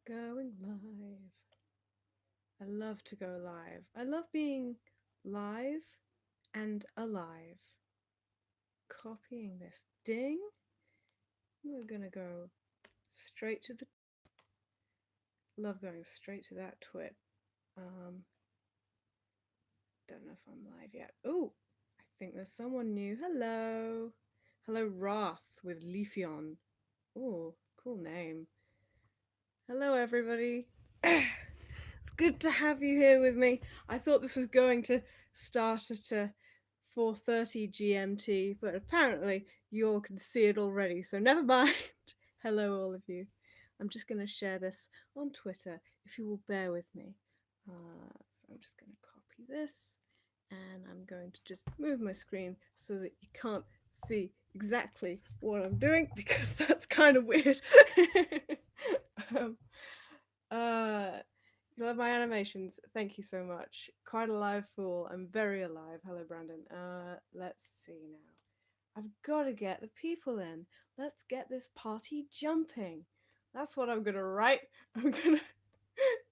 Going live. I love to go live. I love being live and alive. Copying this. Ding. We're gonna go straight to the. Love going straight to that twit. Don't know if I'm live yet. Oh, I think there's someone new. Hello. Hello, Wrath with Leafeon. Oh, cool name. Hello, everybody. It's good to have you here with me. I thought this was going to start at 4:30 GMT, but apparently you all can see it already, so never mind. Hello, all of you. I'm just going to share this on Twitter, if you will bear with me. So I'm just going to copy this, and I'm going to just move my screen so that you can't see exactly what I'm doing, because that's kind of weird. um, uh, Love my animations. Thank you so much. Quite a live fool. I'm very alive. Hello, Brandon. Let's see now. I've got to get the people in. Let's get this party jumping. That's what I'm gonna write. I'm gonna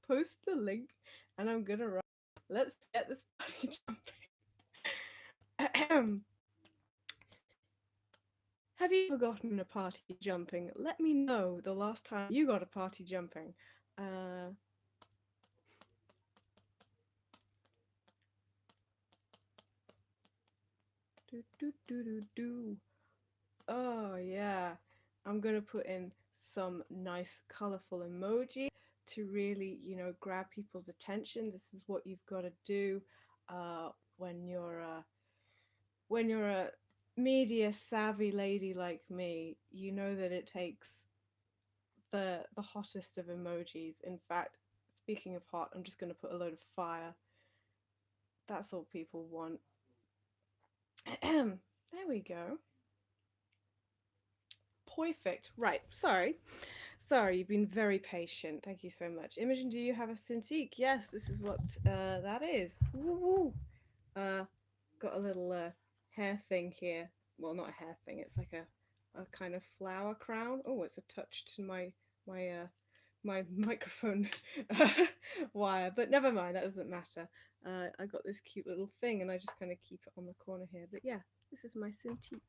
post the link, and I'm gonna write. Let's get this party jumping. Have you forgotten a party jumping? Let me know the last time you got a party jumping. Do, do, do, do, do. Oh, yeah. I'm going to put in some nice, colorful emoji to really, grab people's attention. This is what you've got to do uh, when you're when you're a media savvy lady like me. You know that it takes the hottest of emojis. In fact, speaking of hot, I'm just going to put a load of fire. That's all people want. There we go. Perfect. Right. Sorry, you've been very patient. Thank you so much. Imogen, do you have a Cintiq? Yes, this is what that is. Woo woo. Got a little hair thing here. Well, not a hair thing. It's like a kind of flower crown. Oh, it's attached to my my microphone wire. But never mind. That doesn't matter. I got this cute little thing, and I just kind of keep it on the corner here. But yeah, this is my Cintiq.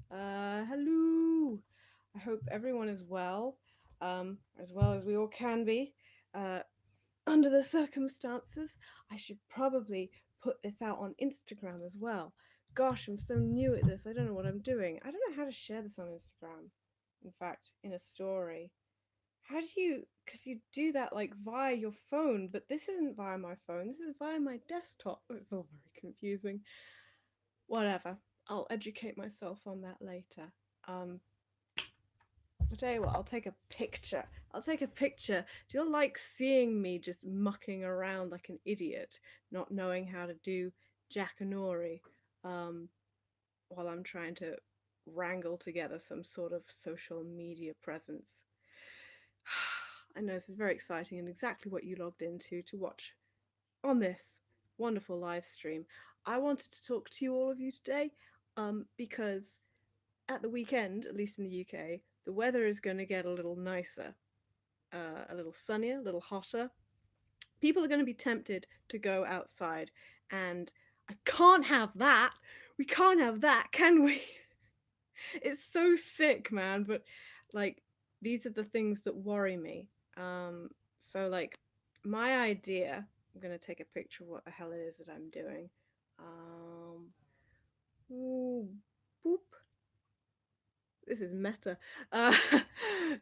Hello. I hope everyone is well as we all can be. Uh, Under the circumstances, I should probably put this out on Instagram as well. Gosh, I'm so new at this. I don't know what I'm doing. I don't know how to share this on Instagram. In fact, in a story. How do you, because you do that like via your phone, but this isn't via my phone. This is via my desktop. It's all very confusing. Whatever. I'll educate myself on that later. Um, I'll tell you what, I'll take a picture. I'll take a picture. Do you like seeing me just mucking around like an idiot, not knowing how to do Jackanory, um, while I'm trying to wrangle together some sort of social media presence? I know this is very exciting and exactly what you logged into to watch on this wonderful live stream. I wanted to talk to you all of you today because at the weekend, at least in the UK, the weather is going to get a little nicer, a little sunnier, a little hotter. People are going to be tempted to go outside, and I can't have that. We can't have that, can we? It's so sick, man. But like, these are the things that worry me. So like, my idea. I'm gonna take a picture of what the hell it is that I'm doing. Ooh, boop. This is meta. Uh,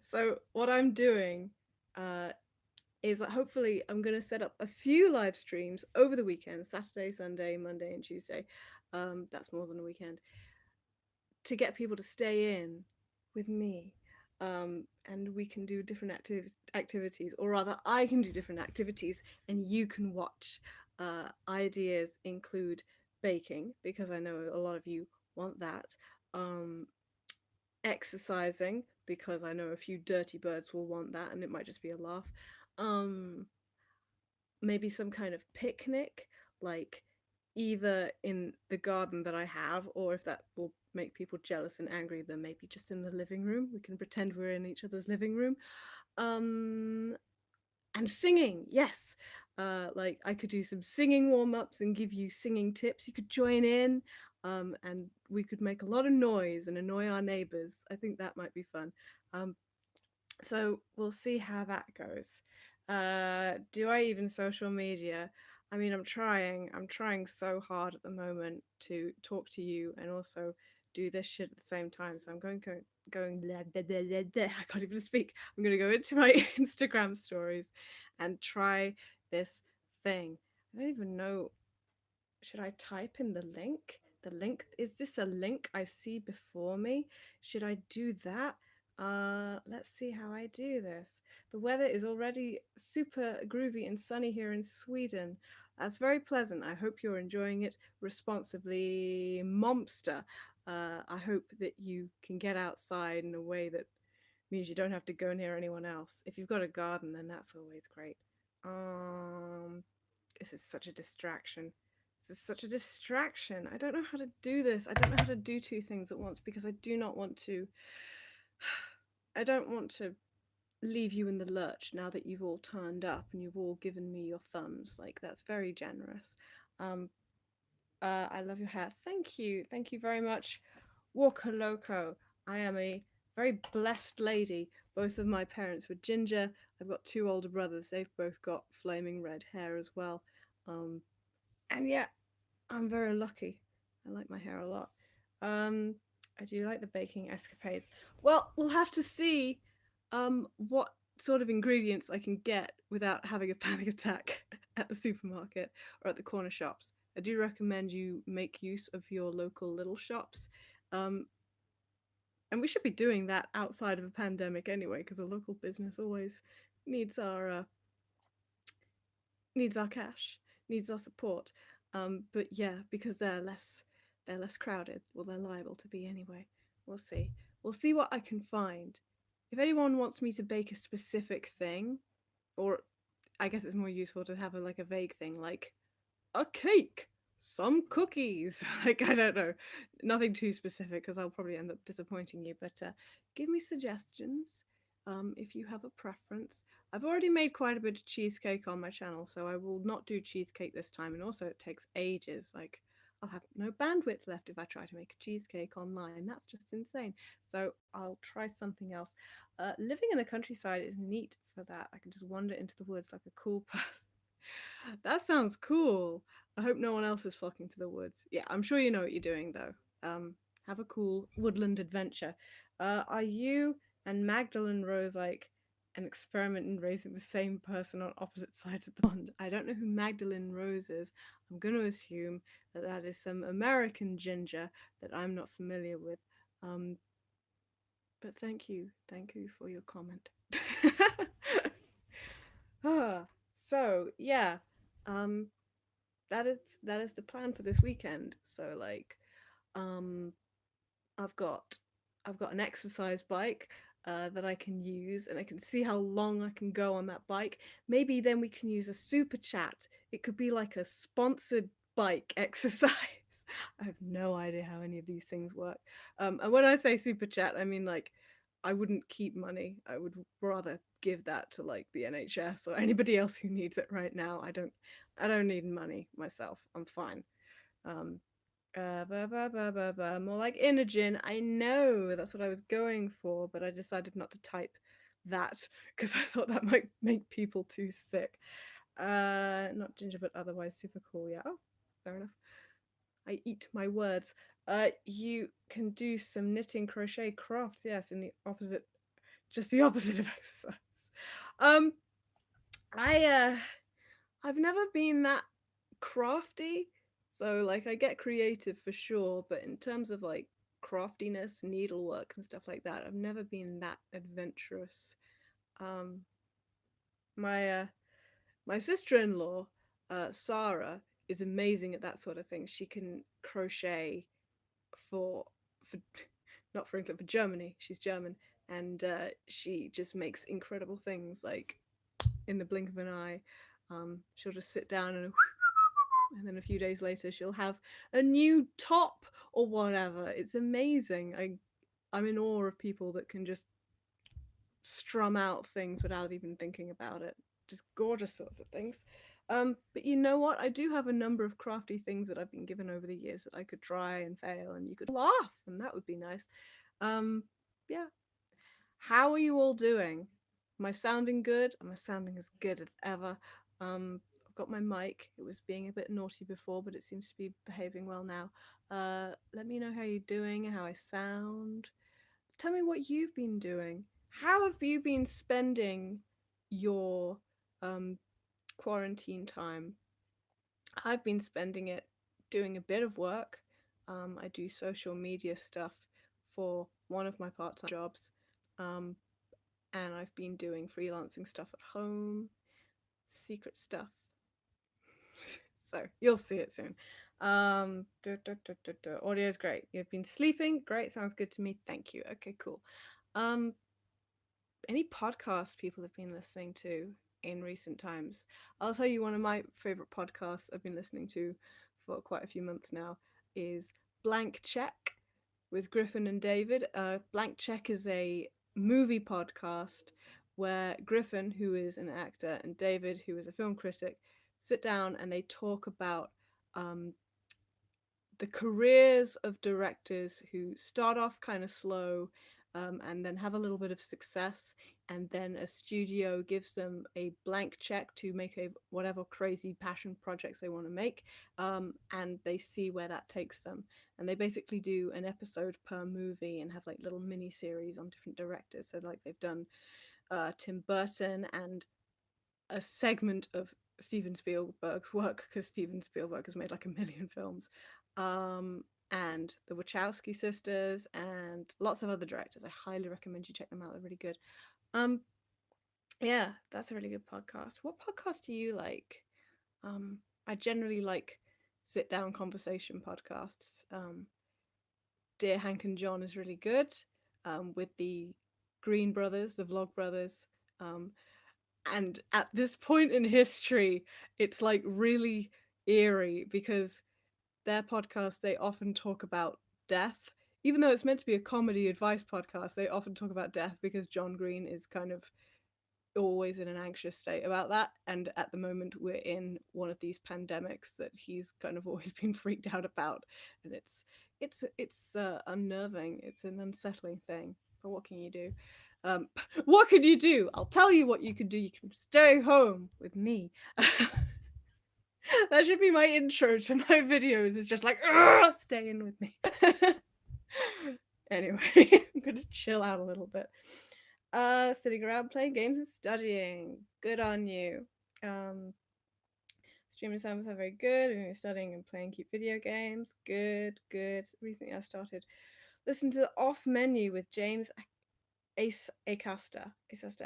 so what I'm doing uh, is that hopefully I'm going to set up a few live streams over the weekend, Saturday, Sunday, Monday, and Tuesday. That's more than a weekend, to get people to stay in with me. And we can do different activities, or rather, I can do different activities, and you can watch. Ideas include baking, because I know a lot of you want that. Um, Exercising, because I know a few dirty birds will want that, and it might just be a laugh. Um, Maybe some kind of picnic, like either in the garden that I have, or if that will make people jealous and angry, then maybe just in the living room. We can pretend we're in each other's living room. Um, And singing, yes. Like I could do some singing warm-ups and give you singing tips. You could join in, and we could make a lot of noise and annoy our neighbors. I think that might be fun. Um, so we'll see how that goes. Do I even social media? I mean, I'm trying so hard at the moment to talk to you and also do this shit at the same time. So I'm going blah, blah, blah, blah, blah. I can't even speak. I'm going to go into my Instagram stories and try this thing. I don't even know, should I type in the link? The link, is this a link I see before me? Should I do that? Let's see how I do this. The weather is already super groovy and sunny here in Sweden. That's very pleasant. I hope you're enjoying it responsibly, Momster. I hope that you can get outside in a way that means you don't have to go near anyone else. If you've got a garden, then that's always great. Um, this is such a distraction. This is such a distraction. I don't know how to do this. I don't know how to do two things at once because I do not want to. I don't want to leave you in the lurch now that you've all turned up and you've all given me your thumbs. Like, that's very generous. Um, I love your hair. Thank you. Thank you very much. Walker Loco. I am a very blessed lady. Both of my parents were ginger. I've got two older brothers. They've both got flaming red hair as well. Um, and yeah, I'm very lucky. I like my hair a lot. Um, I do like the baking escapades. Well, we'll have to see what sort of ingredients I can get without having a panic attack at the supermarket or at the corner shops. I do recommend you make use of your local little shops. Um, and we should be doing that outside of a pandemic anyway, because a local business always needs our needs our cash, needs our support. But yeah, because they're less crowded, well, they're liable to be anyway. We'll see. We'll see what I can find. If anyone wants me to bake a specific thing, or I guess it's more useful to have like a vague thing, like a cake, some cookies. Like, I don't know, nothing too specific because I'll probably end up disappointing you. But give me suggestions if you have a preference. I've already made quite a bit of cheesecake on my channel, so I will not do cheesecake this time. And also, it takes ages. Like, I'll have no bandwidth left if I try to make a cheesecake online. That's just insane. So I'll try something else. Living in the countryside is neat for that. I can just wander into the woods like a cool person. That sounds cool. I hope no one else is flocking to the woods. Yeah, I'm sure you know what you're doing though. Have a cool woodland adventure. Are you and Magdalene Rose like an experiment in raising the same person on opposite sides of the pond? I don't know who Magdalene Rose is. I'm going to assume that that is some American ginger that I'm not familiar with. Um, but thank you for your comment. Ah, so yeah, um, that is the plan for this weekend. So like, um, I've got I've got an exercise bike that I can use, and I can see how long I can go on that bike. Maybe then we can use a super chat. It could be like a sponsored bike exercise. I have no idea how any of these things work. And when I say super chat, I mean like I wouldn't keep money. I would rather give that to like the NHS or anybody else who needs it right now. I don't need money myself. I'm fine. Um, more like Imogen. I know that's what I was going for, but I decided not to type that because I thought that might make people too sick. Not ginger, but otherwise super cool. Yeah. Oh, fair enough. I eat my words. You can do some knitting, crochet, crafts. Yes, in the opposite, just the opposite of exercise. Um, I I've never been that crafty. So like I get creative for sure, but in terms of like craftiness, needlework and stuff like that, I've never been that adventurous. Um my my sister-in-law, Sarah, is amazing at that sort of thing. She can crochet for not for England, for Germany. She's German, and she just makes incredible things like in the blink of an eye. She'll just sit down and then a few days later she'll have a new top or whatever. It's amazing. I'm in awe of people that can just strum out things without even thinking about it. Just gorgeous sorts of things. But you know what? I do have a number of crafty things that I've been given over the years that I could try and fail, and you could laugh, and that would be nice. Um, yeah. How are you all doing? Am I sounding good? Am I sounding as good as ever? I've got my mic. It was being a bit naughty before, but it seems to be behaving well now. Let me know how you're doing, how I sound. Tell me what you've been doing. How have you been spending your um, quarantine time? I've been spending it doing a bit of work. I do social media stuff for one of my part time jobs. Um, and I've been doing freelancing stuff at home, secret stuff. So you'll see it soon. Audio is great. You've been sleeping. Great. Sounds good to me. Thank you. Okay, cool. Um, any podcasts people have been listening to in recent times? I'll tell you one of my favorite podcasts I've been listening to for quite a few months now is Blank Check with Griffin and David. Blank Check is a movie podcast where Griffin, who is an actor, and David, who is a film critic, sit down and they talk about um, the careers of directors who start off kind of slow and then have a little bit of success, and then a studio gives them a blank check to make a whatever crazy passion projects they want to make, and they see where that takes them. And they basically do an episode per movie and have like little mini series on different directors. So like they've done Tim Burton and a segment of Steven Spielberg's work, because Steven Spielberg has made like a million films, and the Wachowski sisters and lots of other directors. I highly recommend you check them out. They're really good. Um, yeah, that's a really good podcast. What podcast do you like? I generally like sit down conversation podcasts. Dear Hank and John is really good. With the Green Brothers, the Vlog Brothers. Um, and at this point in history, it's like really eerie because their podcast, they often talk about death. Even though it's meant to be a comedy advice podcast, they often talk about death because John Green is kind of always in an anxious state about that. And at the moment, we're in one of these pandemics that he's kind of always been freaked out about, and it's unnerving. It's an unsettling thing. But what can you do? What can you do? I'll tell you what you can do. You can stay home with me. That should be my intro to my videos. It's just like, stay in with me. Anyway, I'm gonna chill out a little bit. Sitting around playing games and studying. Good on you. Streaming sounds are very good. We've been studying and playing cute video games. Good, good. Recently, I started listening to the Off Menu with James Acaster,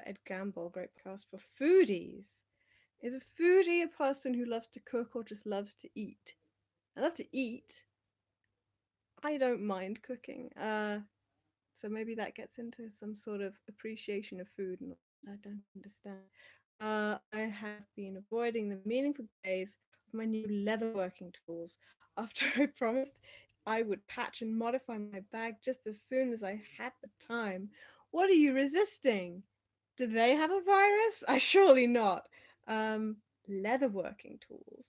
Ed Gamble. Great podcast for foodies. Is a foodie a person who loves to cook or just loves to eat? I love to eat. I don't mind cooking. So maybe that gets into some sort of appreciation of food, and I don't understand. I have been avoiding the meaningful days of my new leather working tools after I promised I would patch and modify my bag just as soon as I had the time. What are you resisting? Do they have a virus? I surely not. Leather working tools.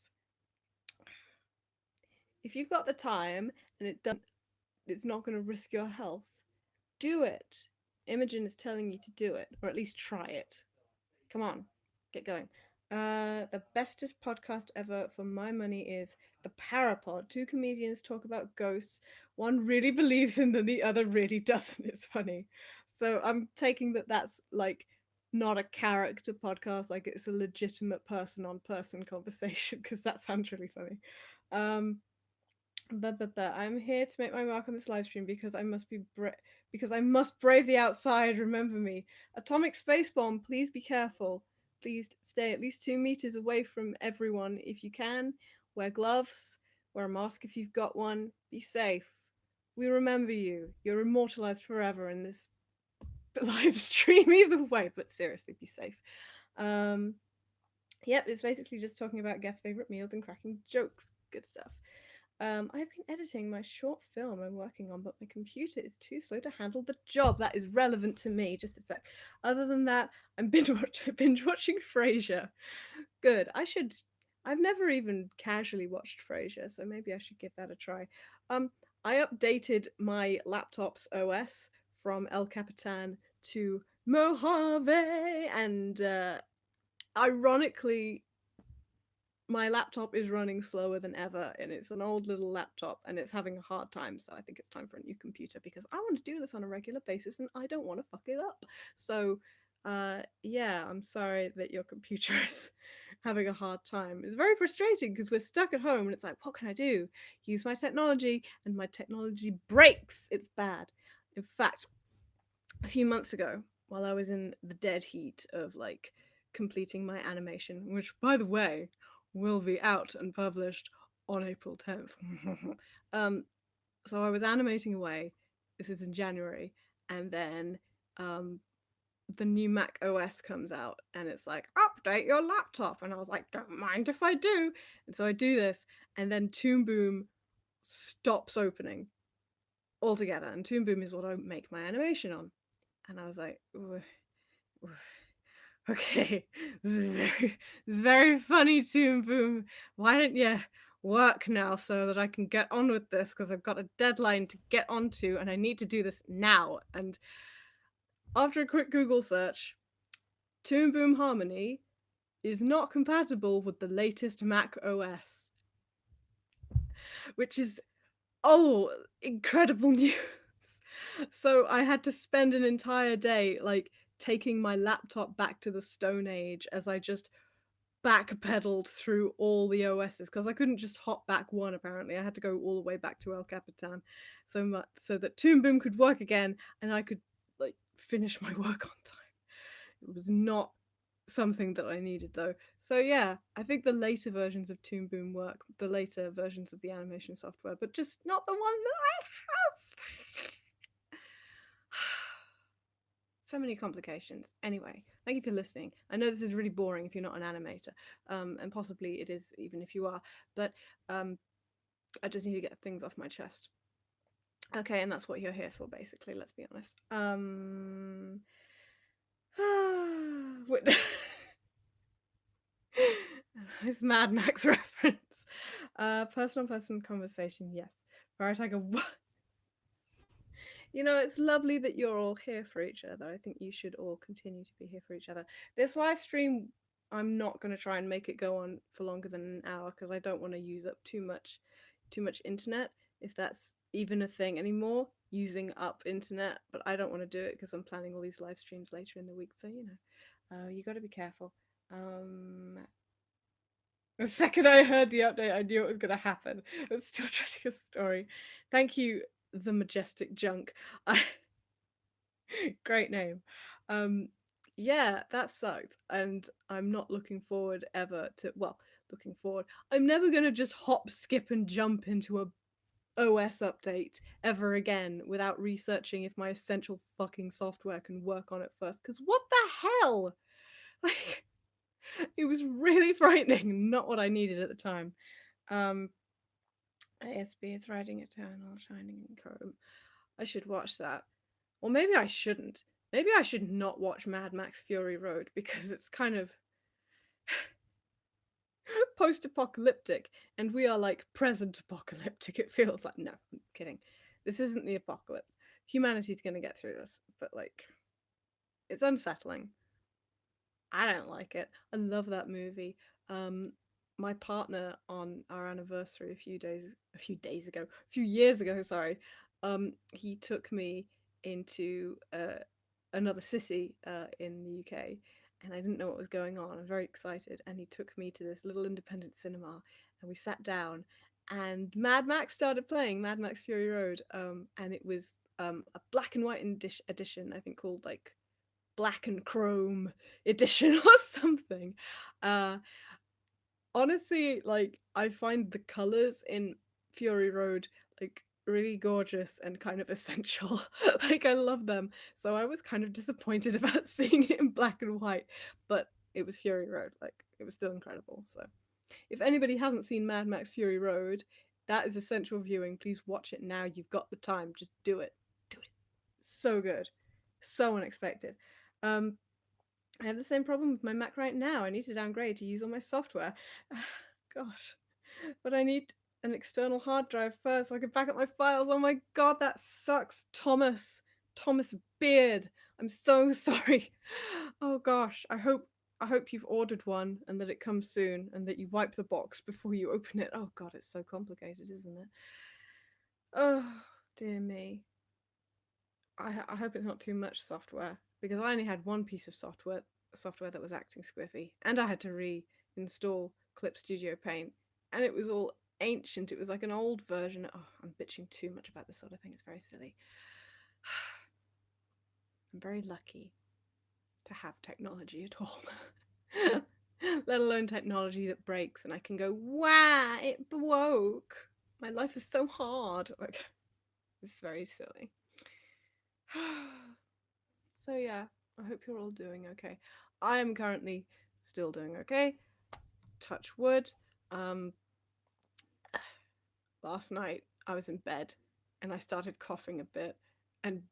If you've got the time and it's not going to risk your health, do it. Imogen is telling you to do it, or at least try it. Come on, get going. The bestest podcast ever for my money is the Parapod. Two comedians talk about ghosts. One really believes in them, the other really doesn't. It's funny. So I'm taking that's like not a character podcast, like it's a legitimate person on person conversation, because that sounds really funny. Um, but I'm here to make my mark on this live stream because I must brave the outside. Remember me. Atomic space bomb. Please be careful. Please stay at least 2 meters away from everyone if you can. Wear gloves. Wear a mask if you've got one. Be safe. We remember you. You're immortalized forever in this live stream either way. But seriously, be safe. Yep, it's basically just talking about guest favorite meals and cracking jokes. Good stuff. I've been editing my short film I'm working on, but my computer is too slow to handle the job. That is relevant to me. Just a sec. Other than that, I'm binge watching Frasier. Good. I've never even casually watched Frasier, so maybe I should give that a try. Um, I updated my laptop's OS from El Capitan to Mojave, and ironically, my laptop is running slower than ever, and it's an old little laptop and it's having a hard time, so I think it's time for a new computer because I want to do this on a regular basis and I don't want to fuck it up. So yeah, I'm sorry that your computer is having a hard time. It's very frustrating because we're stuck at home and it's like, what can I do? Use my technology, and my technology breaks. It's bad. In fact, a few months ago, while I was in the dead heat of like completing my animation, which by the way will be out and published on April 10th. um, so I was animating away. This is in January, and then um, the new Mac OS comes out, and it's like update your laptop, and I was like, don't mind if I do. And so I do this, and then Toon Boom stops opening altogether, and Toon Boom is what I make my animation on. And I was like, ooh, ooh, okay, this is very funny, Toon Boom. Why don't you work now so that I can get on with this? Because I've got a deadline to get onto, and I need to do this now. And after a quick Google search, Toon Boom Harmony is not compatible with the latest Mac OS, which is, oh, incredible news. So I had to spend an entire day like taking my laptop back to the Stone Age as I just backpedaled through all the OSs because I couldn't just hop back one. Apparently, I had to go all the way back to El Capitan, so much so that Toon Boom could work again and I could like finish my work on time. It was not something that I needed though. So yeah, I think the later versions of Toon Boom work, the later versions of the animation software, but just not the one that I have. So many complications. Anyway, thank you for listening. I know this is really boring if you're not an animator, and possibly it is even if you are, but I just need to get things off my chest. Okay, and that's what you're here for, basically. Let's be honest. It's Mad Max reference. Person-on-person conversation. Yes. Tiger. You know, it's lovely that you're all here for each other. I think you should all continue to be here for each other. This live stream, I'm not going to try and make it go on for longer than an hour because I don't want to use up too much internet, if that's even a thing anymore, using up internet. But I don't want to do it because I'm planning all these live streams later in the week. So, you know, you got to be careful. The second I heard the update, I knew it was going to happen. I was still trying a story. Thank you, the majestic junk. Great name. Yeah, that sucked, and I'm not looking forward ever to. Well, looking forward. I'm never gonna just hop, skip, and jump into a OS update ever again without researching if my essential fucking software can work on it first. Because what the hell? Like, it was really frightening. Not what I needed at the time. ASB is riding eternal, shining in chrome. I should watch that. Or maybe I shouldn't. Maybe I should not watch Mad Max Fury Road because it's kind of post-apocalyptic and we are like present apocalyptic. It feels like, no, I'm kidding. This isn't the apocalypse. Humanity's going to get through this, but like it's unsettling. I don't like it. I love that movie. My partner on our anniversary a few years ago, sorry, he took me into another city in the UK, and I didn't know what was going on. I was very excited, and he took me to this little independent cinema, and we sat down, and Mad Max started playing, Mad Max Fury Road, and it was a black and white edition, I think called like black and chrome edition or something. Uh, Honestly, like I find the colors in Fury Road like really gorgeous and kind of essential. Like I love them. So I was kind of disappointed about seeing it in black and white, but it was Fury Road. Like it was still incredible. So if anybody hasn't seen Mad Max Fury Road, That is essential viewing. Please watch it now. You've got the time. Just do it. Do it. So good. So unexpected. I have the same problem with my Mac right now. I need to downgrade to use all my software. Gosh. But I need an external hard drive first so I can back up my files. Oh my god, that sucks. Thomas. Thomas Beard. I'm so sorry. Oh gosh. I hope you've ordered one and that it comes soon and that you wipe the box before you open it. Oh god, it's so complicated, isn't it? Oh dear me. I hope it's not too much software because I only had one piece of software that was acting squiffy, and I had to reinstall Clip Studio Paint, and it was all ancient. It was like an old version. Oh, I'm bitching too much about this sort of thing. It's very silly. I'm very lucky to have technology at all. Let alone technology that breaks and I can go, wow, it broke. My life is so hard. Like, it's very silly. So yeah, I hope you're all doing okay. I am currently still doing okay. Touch wood. Um, Last night I was in bed and I started coughing a bit, and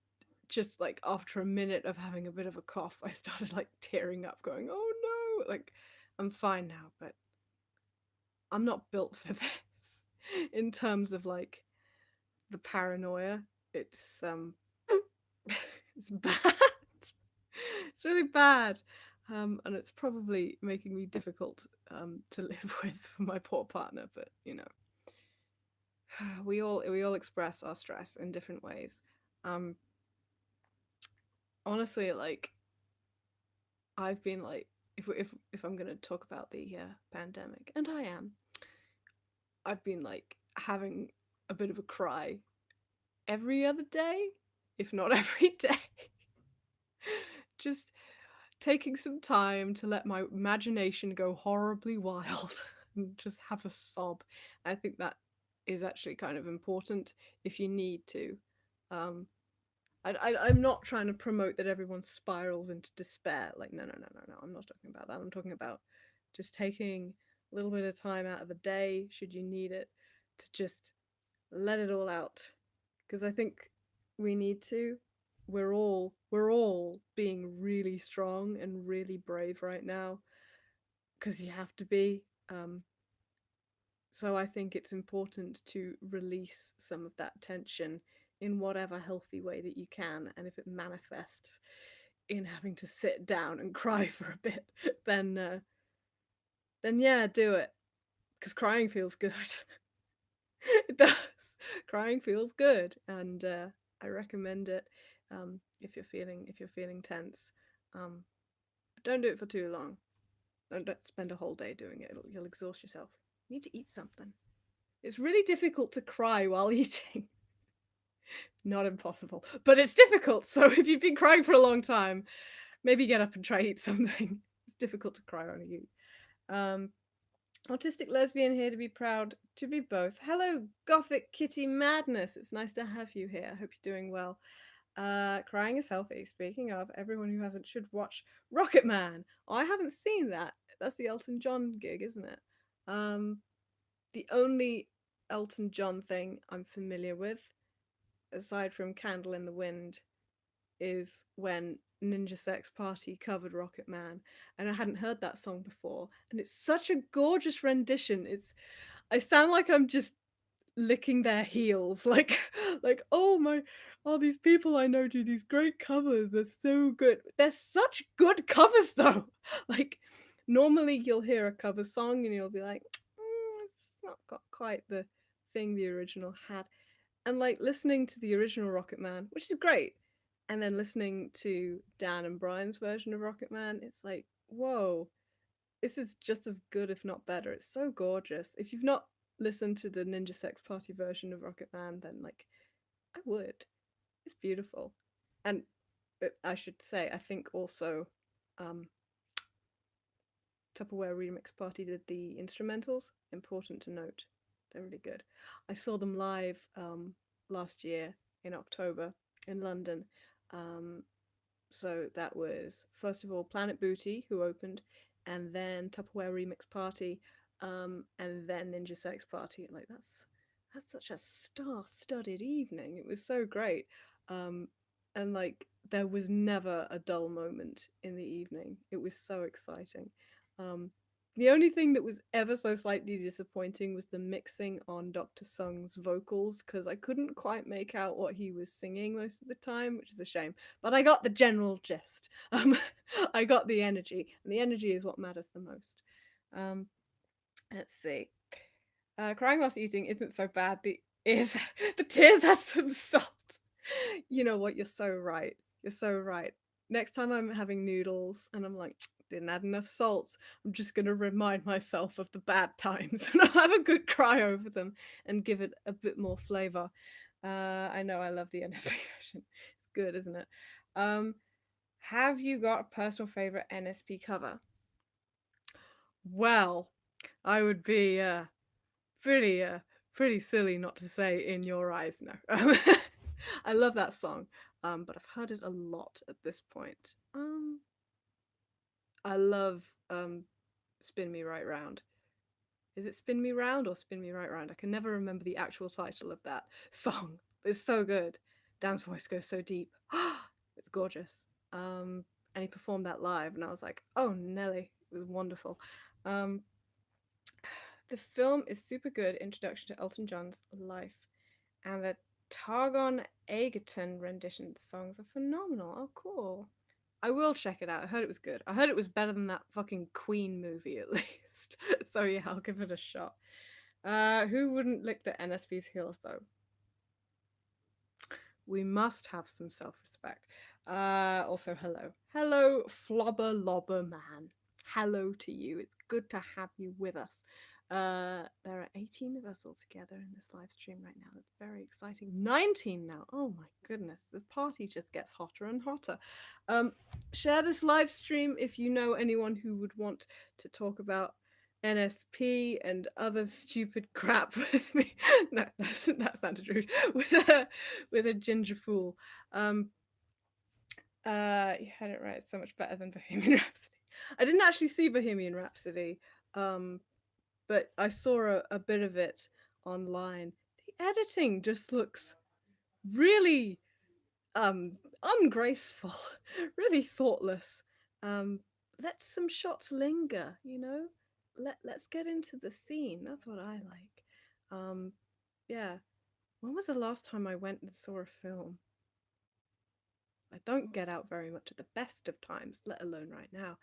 just like after a minute of having a bit of a cough, I started like tearing up, going, "Oh no!" Like, I'm fine now, but I'm not built for this in terms of like the paranoia. It's it's bad. It's really bad. And it's probably making me difficult to live with for my poor partner, but you know, we all express our stress in different ways. Um, Honestly, like I've been like, if I'm gonna talk about the pandemic, and I am, I've been like having a bit of a cry every other day, if not every day. Just taking some time to let my imagination go horribly wild and just have a sob. I think that is actually kind of important if you need to. Um, I'm not trying to promote that everyone spirals into despair. Like, no, no, no, no, no. I'm not talking about that. I'm talking about just taking a little bit of time out of the day, should you need it, to just let it all out. Because I think we need to. We're all being really strong and really brave right now because you have to be. So I think it's important to release some of that tension in whatever healthy way that you can, and if it manifests in having to sit down and cry for a bit, then yeah, do it, because crying feels good. It does. Crying feels good, and I recommend it if you're feeling tense. But don't do it for too long. Don't spend a whole day doing it. You'll exhaust yourself. You need to eat something. It's really difficult to cry while eating. Not impossible, but it's difficult. So if you've been crying for a long time, maybe get up and try eat something. It's difficult to cry on you. Autistic lesbian here to be proud to be both. Hello, Gothic Kitty Madness. It's nice to have you here. I hope you're doing well. Crying is healthy. Speaking of, everyone who hasn't should watch Rocket Man. Oh, I haven't seen that. That's the Elton John gig, isn't it? The only Elton John thing I'm familiar with, aside from Candle in the Wind, is when Ninja Sex Party covered Rocket Man, and I hadn't heard that song before, and it's such a gorgeous rendition. I sound like I'm just licking their heels, like, oh my, all these people I know do these great covers, they're so good. They're such good covers though. Like, normally you'll hear a cover song and you'll be like, it's not got quite the thing the original had. And like listening to the original Rocket Man, which is great, and then listening to Dan and Brian's version of Rocket Man, it's like, whoa, this is just as good, if not better. It's so gorgeous. If you've not listened to the Ninja Sex Party version of Rocket Man, then like, I would. It's beautiful. And I should say, I think also um, Tupperware Remix Party did the instrumentals. Important to note. They're really good. I saw them live last year in October in London. So that was, first of all, Planet Booty, who opened, and then Tupperware Remix Party, and then Ninja Sex Party. Like, had such a star-studded evening. It was so great. Um, and like there was never a dull moment in the evening. It was so exciting. Um, the only thing that was ever so slightly disappointing was the mixing on Dr. Sung's vocals because I couldn't quite make out what he was singing most of the time, which is a shame. But I got the general gist. I got the energy, and the energy is what matters the most. Um, let's see. Crying whilst eating isn't so bad. The tears had some salt. You know what? You're so right. You're so right. Next time I'm having noodles and I'm like, didn't add enough salt, I'm just gonna remind myself of the bad times and I'll have a good cry over them and give it a bit more flavor. I know I love the NSP version. It's good, isn't it? Um, have you got a personal favorite NSP cover? Well, I would be pretty pretty silly not to say In Your Eyes. No. I love that song, but I've heard it a lot at this point. I love Spin Me Right Round. Is it Spin Me Round or Spin Me Right Round? I can never remember the actual title of that song. It's so good. Dan's voice goes so deep. It's gorgeous. And he performed that live and I was like, oh Nelly, it was wonderful. um The film is super good introduction to Elton John's life, and the Targon Egerton rendition of the songs are phenomenal. Oh, cool. I will check it out. I heard it was good. I heard it was better than that fucking Queen movie, at least. So yeah, I'll give it a shot. Who wouldn't lick the NSP's heels, though? We must have some self-respect. Also, hello. Hello, Flobber Lobber Man. Hello to you. It's good to have you with us. There are 18 of us all together in this live stream right now. That's very exciting. 19 now. Oh my goodness. The party just gets hotter and hotter. Share this live stream if you know anyone who would want to talk about NSP and other stupid crap with me. No, that sounded rude. With a ginger fool. You had it right. So much better than Bohemian Rhapsody. I didn't actually see Bohemian Rhapsody, but I saw a bit of it online. The editing just looks really ungraceful, really thoughtless. Let some shots linger, you know. Let's get into the scene. That's what I like. Yeah. When was the last time I went and saw a film? I don't get out very much at the best of times, let alone right now.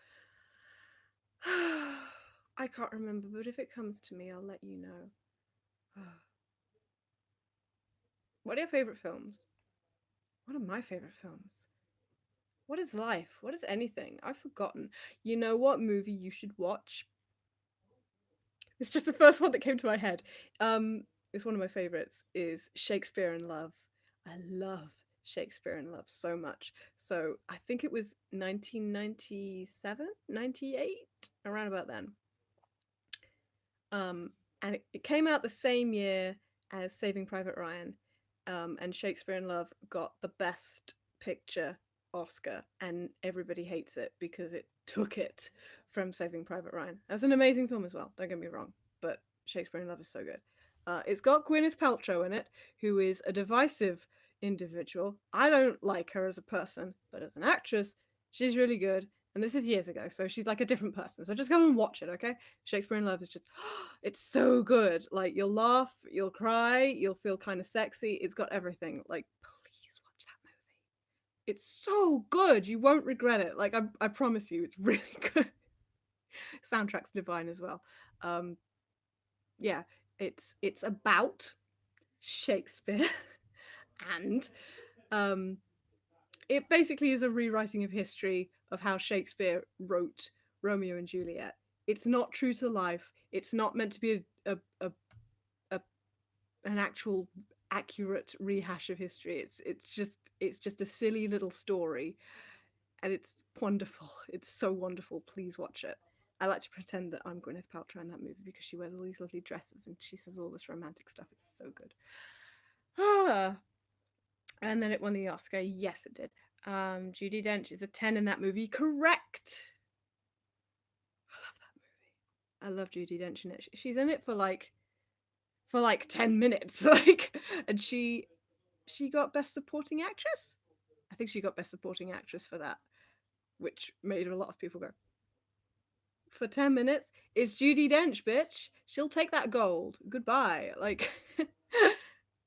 I can't remember, but if it comes to me, I'll let you know. What are your favorite films? What are my favorite films? What is life? What is anything? I've forgotten. You know what movie you should watch? It's just the first one that came to my head. It's one of my favorites. Is Shakespeare in Love. I love Shakespeare in Love so much. So I think it was 1997, 98, around about then. And it came out the same year as Saving Private Ryan, and Shakespeare in Love got the Best Picture Oscar, and everybody hates it because it took it from Saving Private Ryan. That's an amazing film as well, don't get me wrong, but Shakespeare in Love is so good. It's got Gwyneth Paltrow in it, who is a divisive individual. I don't like her as a person, but as an actress, she's really good. And this is years ago, so she's like a different person. So just go and watch it, okay? Shakespeare in Love is just, it's so good. Like, you'll laugh, you'll cry, you'll feel kind of sexy. It's got everything. Like, please watch that movie. It's so good. You won't regret it. Like, I promise you, it's really good. Soundtrack's divine as well. Yeah, it's about Shakespeare and it basically is a rewriting of history of how Shakespeare wrote Romeo and Juliet. It's not true to life. It's not meant to be an actual accurate rehash of history. It's just a silly little story, and it's wonderful. It's so wonderful. Please watch it. I like to pretend that I'm Gwyneth Paltrow in that movie because she wears all these lovely dresses and she says all this romantic stuff. It's so good. Ah, and then it won the Oscar. Yes, it did. Judi Dench is a 10 in that movie. Correct. I love that movie. I love Judi Dench in it. She's in it for like for like 10 minutes. Like, and she got Best Supporting Actress. I think she got Best Supporting Actress for that, which made a lot of people go, for 10 minutes? It's Judi Dench, bitch. She'll take that gold. Goodbye. Like,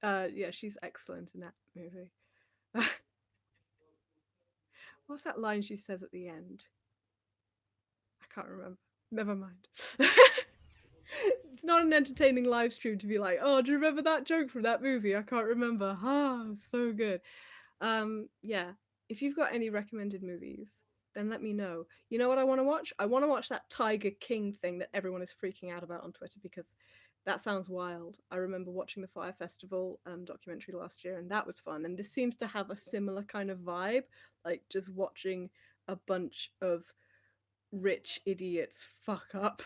yeah, she's excellent in that movie. What's that line she says at the end? I can't remember. Never mind. It's not an entertaining live stream to be like, oh, do you remember that joke from that movie? I can't remember. Ah, so good. Yeah. If you've got any recommended movies, then let me know. You know what I want to watch? I want to watch that Tiger King thing that everyone is freaking out about on Twitter because that sounds wild. I remember watching the Fire Festival documentary last year, and that was fun. And this seems to have a similar kind of vibe, like just watching a bunch of rich idiots fuck up.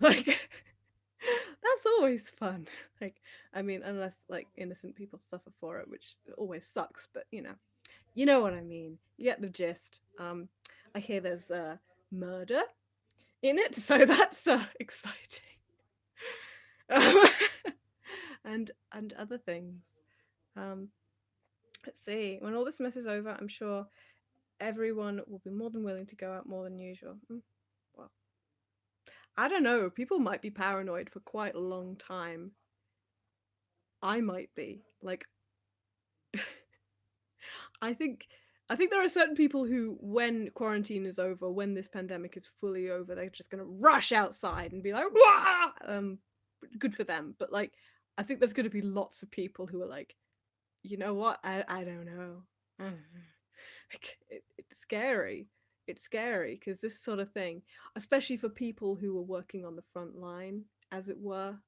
Like, that's always fun. Like, I mean, unless like innocent people suffer for it, which always sucks, but you know what I mean. You get the gist. I hear there's murder in it, so that's exciting. And other things. Let's see. When all this mess is over, I'm sure everyone will be more than willing to go out more than usual. Well, I don't know. People might be paranoid for quite a long time. I might be. Like, I think there are certain people who, when quarantine is over, when this pandemic is fully over, they're just gonna rush outside and be like, "Wah!" Good for them. But like, I think there's gonna be lots of people who are like, you know what? I don't know. Like, it's scary. It's scary because this sort of thing, especially for people who are working on the front line, as it were,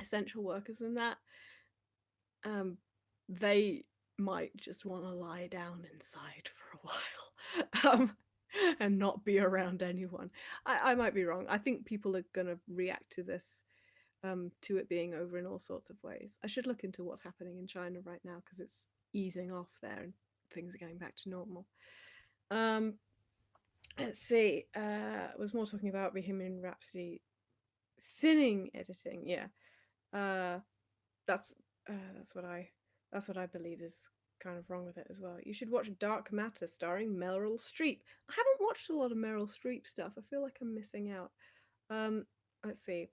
essential workers and that, they might just want to lie down inside for a while and not be around anyone. I might be wrong. I think people are going to react to this, to it being over in all sorts of ways. I should look into what's happening in China right now because it's easing off there and things are getting back to normal. Let's see. I was more talking about Bohemian Rhapsody sinning editing. Yeah. That's that's what I believe is kind of wrong with it as well. You should watch Dark Matter starring Meryl Streep. I haven't watched a lot of Meryl Streep stuff. I feel like I'm missing out. Um, let's see.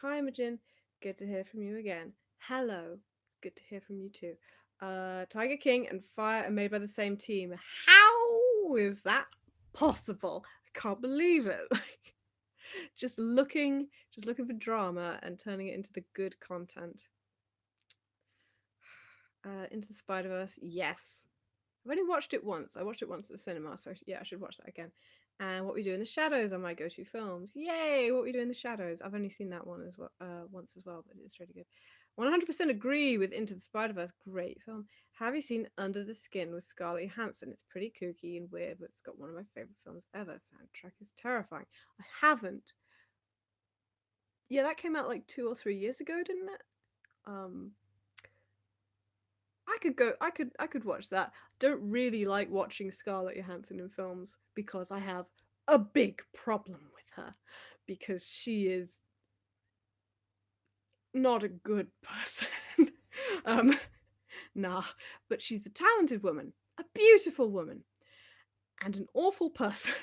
Hi, Imogen. Good to hear from you again. Hello. Good to hear from you too. Tiger King and Fire are made by the same team. How is that possible? I can't believe it. Like, just looking for drama and turning it into the good content. Into the Spider-Verse, yes. I've only watched it once. I watched it once at the cinema, so yeah, I should watch that again. And What We Do in the Shadows are my go-to films. Yay! What We Do in the Shadows. I've only seen that one as well, once as well, but it's really good. 100% agree with Into the Spider-Verse. Great film. Have you seen Under the Skin with Scarlett Johansson? It's pretty kooky and weird, but it's got one of my favorite films ever. Soundtrack is terrifying. I haven't. Yeah, that came out like 2 or 3 years ago, didn't it? I could watch that. Don't really like watching Scarlett Johansson in films because I have a big problem with her because she is not a good person. um nah, but she's a talented woman, a beautiful woman, and an awful person.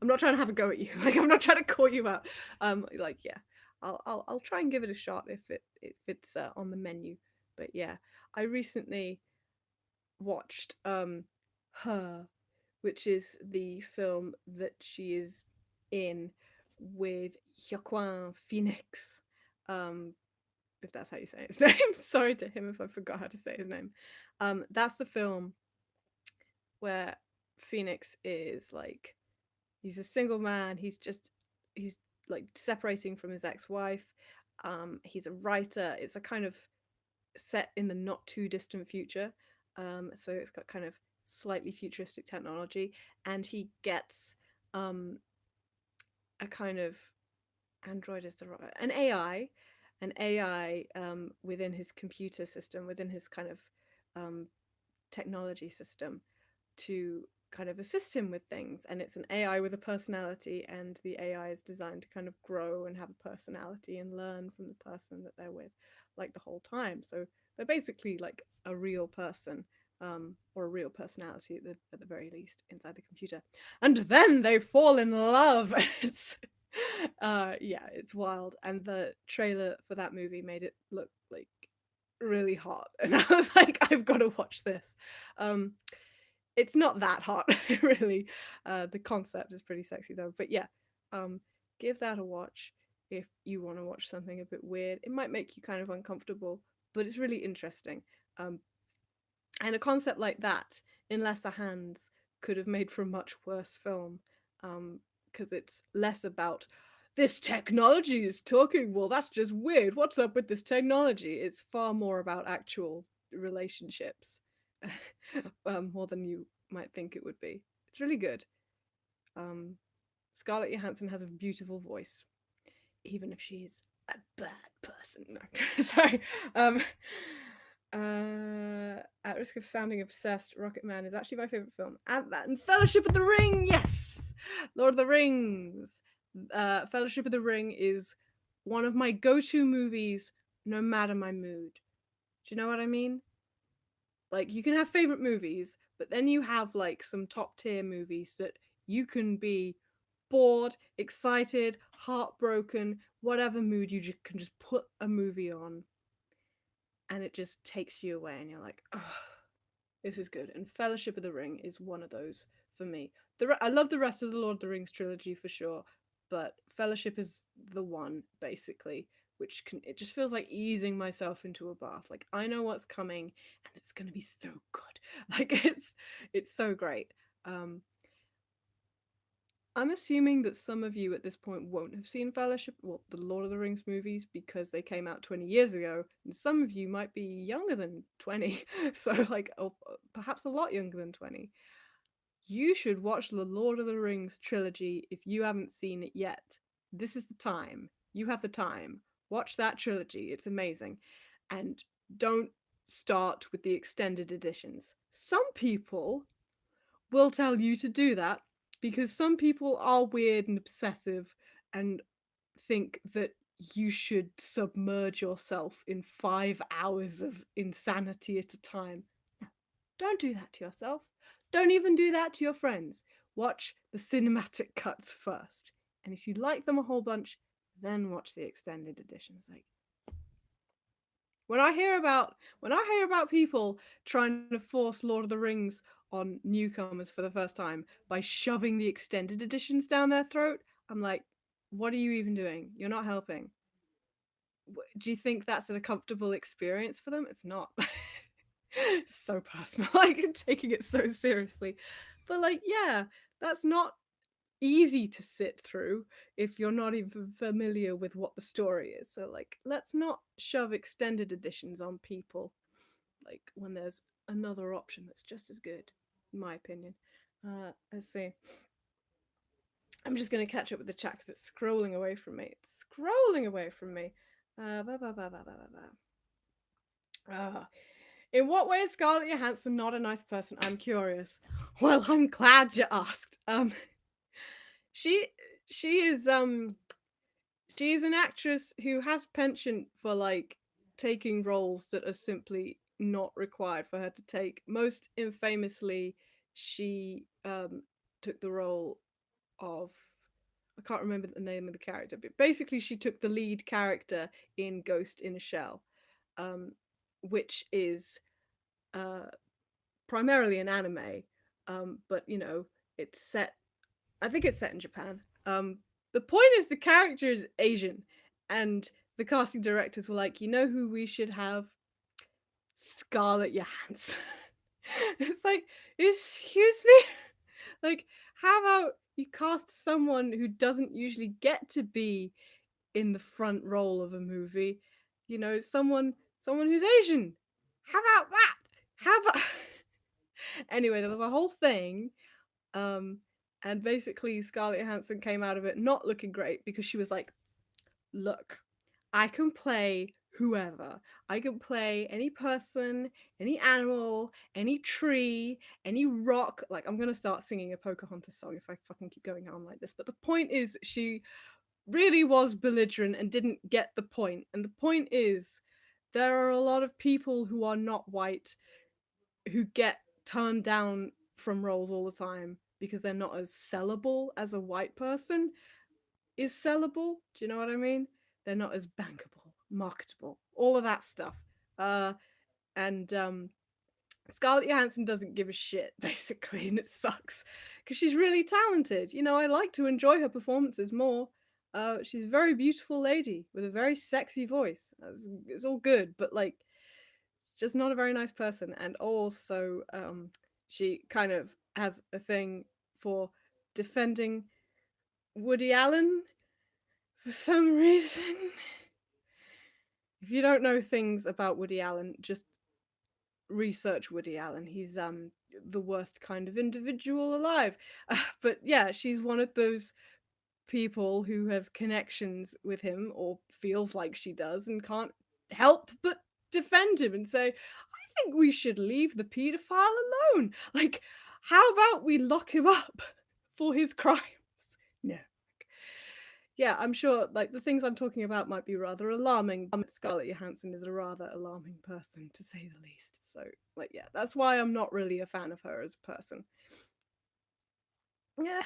I'm not trying to have a go at you. Like, I'm not trying to call you out. Like, yeah. I'll try and give it a shot if it's on the menu. But yeah, I recently watched Her, which is the film that she is in with Joaquin Phoenix. If that's how you say his name. Sorry to him if I forgot how to say his name. That's the film where Phoenix is like, he's a single man. He's like separating from his ex-wife. He's a writer. It's a kind of set in the not too distant future. So it's got kind of slightly futuristic technology, and he gets a kind of android is the right an AI within his computer system, within his kind of technology system, to kind of assist him with things. And it's an AI with a personality, and the AI is designed to kind of grow and have a personality and learn from the person that they're with, like the whole time. So they're basically like a real person, or a real personality at the very least inside the computer. And then they fall in love. It's yeah, it's wild. And the trailer for that movie made it look like really hot, and I was like, I've got to watch this. It's not that hot, really. The concept is pretty sexy though. But yeah, um, give that a watch if you want to watch something a bit weird. It might make you kind of uncomfortable, but it's really interesting. Um, and a concept like that, in lesser hands, could have made for a much worse film, because it's less about this technology is talking. Well, that's just weird. What's up with this technology? It's far more about actual relationships, more than you might think it would be. It's really good. Um, Scarlett Johansson has a beautiful voice, even if she's a bad person. No, sorry. At risk of sounding obsessed, Rocket Man is actually my favorite film. And Fellowship of the Ring, yes, Lord of the Rings. Fellowship of the Ring is one of my go-to movies, no matter my mood. Do you know what I mean? Like, you can have favorite movies, but then you have like some top tier movies that you can be bored, excited, heartbroken, whatever mood, you can just put a movie on and it just takes you away, and you're like, oh, this is good. And Fellowship of the Ring is one of those for me. I love the rest of the Lord of the Rings trilogy for sure, but Fellowship is the one basically, which can, it just feels like easing myself into a bath. Like, I know what's coming and it's gonna be so good. Like, it's so great. Um, I'm assuming that some of you at this point won't have seen Fellowship, well, the Lord of the Rings movies, because they came out 20 years ago, and some of you might be younger than 20, so like, or perhaps a lot younger than 20. You should watch the Lord of the Rings trilogy if you haven't seen it yet. This is the time. You have the time. Watch that trilogy. It's amazing. And don't start with the extended editions. Some people will tell you to do that because some people are weird and obsessive and think that you should submerge yourself in 5 hours of insanity at a time. No, don't do that to yourself. Don't even do that to your friends. Watch the cinematic cuts first. And if you like them a whole bunch, then watch the extended editions. Like, when I hear about people trying to force Lord of the Rings on newcomers for the first time by shoving the extended editions down their throat, I'm like, what are you even doing? You're not helping. Do you think that's a comfortable experience for them? It's not. It's so personal. Like, I'm taking it so seriously. But like, yeah, that's not easy to sit through if you're not even familiar with what the story is. So like, let's not shove extended editions on people like when there's another option that's just as good, in my opinion. Let's see. I'm just gonna catch up with the chat because it's scrolling away from me. It's scrolling away from me. In what way is Scarlett Johansson not a nice person? I'm curious. Well, I'm glad you asked. She she is she's an actress who has penchant for like taking roles that are simply not required for her to take. Most infamously, she took the role of, I can't remember the name of the character, but basically she took the lead character in Ghost in a Shell, um, which is uh, primarily an anime, but you know, it's set, I think it's set in Japan. The point is the character is Asian, and the casting directors were like, you know who we should have? Scarlett Johansson. It's like, excuse me? Like, how about you cast someone who doesn't usually get to be in the front role of a movie? You know, someone who's Asian. How about that? How about Anyway, there was a whole thing. Um, and basically Scarlett Johansson came out of it not looking great because she was like, look, I can play whoever. I could play any person, any animal, any tree, any rock. Like, I'm gonna start singing a Pocahontas song if I fucking keep going on like this. But the point is, she really was belligerent and didn't get the point. And the point is, there are a lot of people who are not white who get turned down from roles all the time because they're not as sellable as a white person is sellable. Do you know what I mean? They're not as bankable, marketable, all of that stuff. And Scarlett Johansson doesn't give a shit, basically, and it sucks because she's really talented. You know, I like to enjoy her performances more. She's a very beautiful lady with a very sexy voice. It's all good, but like, just not a very nice person. And also, she kind of has a thing for defending Woody Allen for some reason. If you don't know things about Woody Allen, just research Woody Allen. He's the worst kind of individual alive. But yeah, she's one of those people who has connections with him or feels like she does and can't help but defend him and say, I think we should leave the paedophile alone. Like, how about we lock him up for his crimes? No. Yeah, I'm sure like the things I'm talking about might be rather alarming, but Scarlett Johansson is a rather alarming person to say the least. So, like, yeah, that's why I'm not really a fan of her as a person. Yeah,